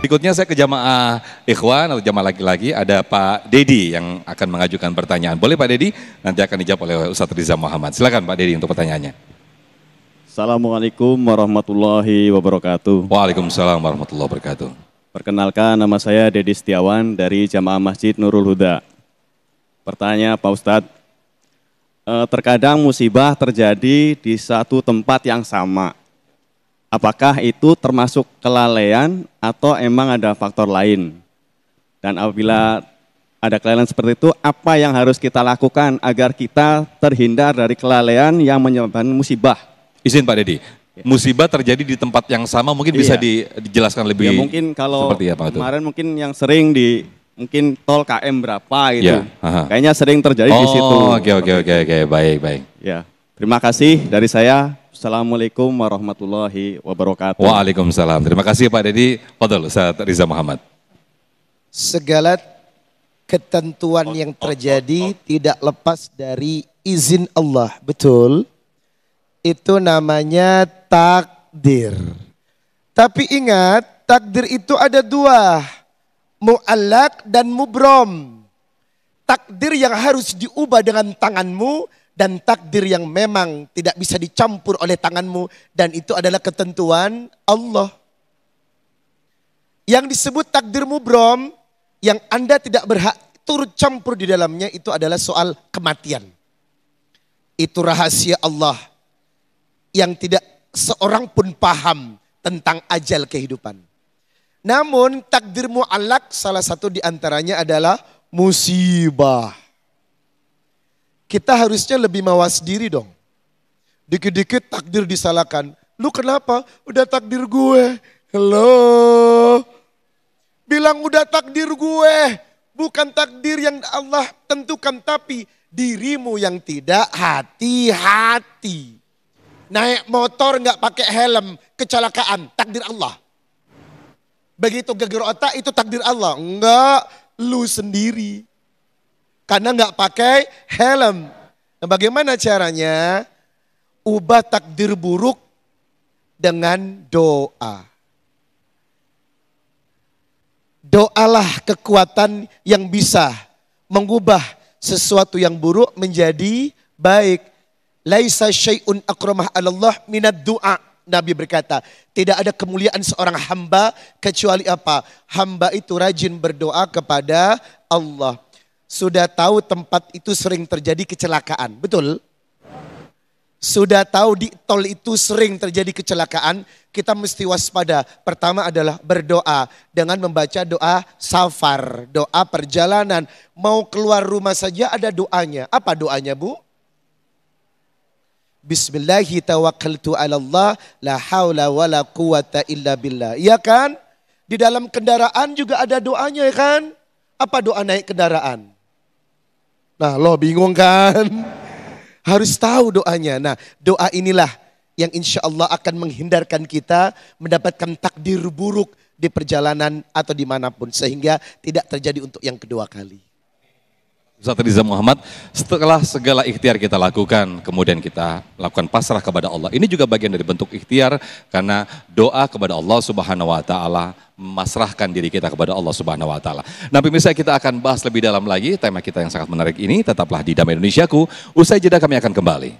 Berikutnya saya ke jamaah ikhwan atau jamaah laki-laki, ada Pak Dedi yang akan mengajukan pertanyaan. Boleh Pak Dedi? Nanti akan dijawab oleh Ustadz Riza Muhammad. Silakan Pak Dedi untuk pertanyaannya. Assalamualaikum warahmatullahi wabarakatuh. Waalaikumsalam warahmatullahi wabarakatuh. Perkenalkan, nama saya Dedi Setiawan dari Jamaah Masjid Nurul Huda. Pertanyaan Pak Ustadz, terkadang musibah terjadi di satu tempat yang sama. Apakah itu termasuk kelalaian atau emang ada faktor lain? Dan apabila ada kelalaian seperti itu, apa yang harus kita lakukan agar kita terhindar dari kelalaian yang menyebabkan musibah? Izin Pak Dedi, musibah terjadi di tempat yang sama, mungkin bisa dijelaskan lebih ya, mungkin kalau seperti apa itu? Kemarin mungkin yang sering di mungkin tol KM berapa gitu. Ya, kayaknya sering terjadi di situ. Oke, baik. Ya, terima kasih dari saya. Assalamualaikum warahmatullahi wabarakatuh. Waalaikumsalam. Terima kasih Pak Dedi. Fadhol Ustaz Riza Muhammad. Segala ketentuan yang terjadi tidak lepas dari izin Allah. Betul? Itu namanya takdir. Tapi ingat, takdir itu ada dua. Mu'allaq dan mubrom. Takdir yang harus diubah dengan tanganmu dan takdir yang memang tidak bisa dicampur oleh tanganmu, dan itu adalah ketentuan Allah. Yang disebut takdir mubrom, yang Anda tidak berhak turut campur di dalamnya, itu adalah soal kematian. Itu rahasia Allah yang tidak seorang pun paham tentang ajal kehidupan. Namun takdir mu'allaq salah satu diantaranya adalah musibah. Kita harusnya lebih mawas diri dong. Dikit-dikit takdir disalahkan. Lu kenapa? Udah takdir gue. Halo. Bilang udah takdir gue. Bukan takdir yang Allah tentukan, tapi dirimu yang tidak hati-hati. Naik motor nggak pakai helm, kecelakaan, takdir Allah. Begitu geger otak, itu takdir Allah. Enggak, lu sendiri. Karena nggak pakai helm. Nah, bagaimana caranya? Ubah takdir buruk dengan doa. Doalah kekuatan yang bisa mengubah sesuatu yang buruk menjadi baik. Laisa syai'un akramah 'alallah minad du'a. Nabi berkata, tidak ada kemuliaan seorang hamba kecuali apa? Hamba itu rajin berdoa kepada Allah. Sudah tahu tempat itu sering terjadi kecelakaan, betul? Sudah tahu di tol itu sering terjadi kecelakaan, kita mesti waspada. Pertama adalah berdoa dengan membaca doa safar, doa perjalanan. Mau keluar rumah saja ada doanya. Apa doanya, Bu? Bismillahi tawakkaltu ala Allah, la haula wa la quwata illa billah. Iya kan? Di dalam kendaraan juga ada doanya, ya kan? Apa doa naik kendaraan? Nah, lo bingung kan? Harus tahu doanya. Nah, doa inilah yang insya Allah akan menghindarkan kita mendapatkan takdir buruk di perjalanan atau dimanapun. Sehingga tidak terjadi untuk yang kedua kali. Ustaz Riza Muhammad, setelah segala ikhtiar kita lakukan, kemudian kita lakukan pasrah kepada Allah. Ini juga bagian dari bentuk ikhtiar, karena doa kepada Allah Subhanahu wa Ta'ala, memasrahkan diri kita kepada Allah Subhanahu wa Ta'ala. Nah, pemirsa, kita akan bahas lebih dalam lagi tema kita yang sangat menarik ini. Tetaplah di Damai Indonesiaku. Usai jeda kami akan kembali.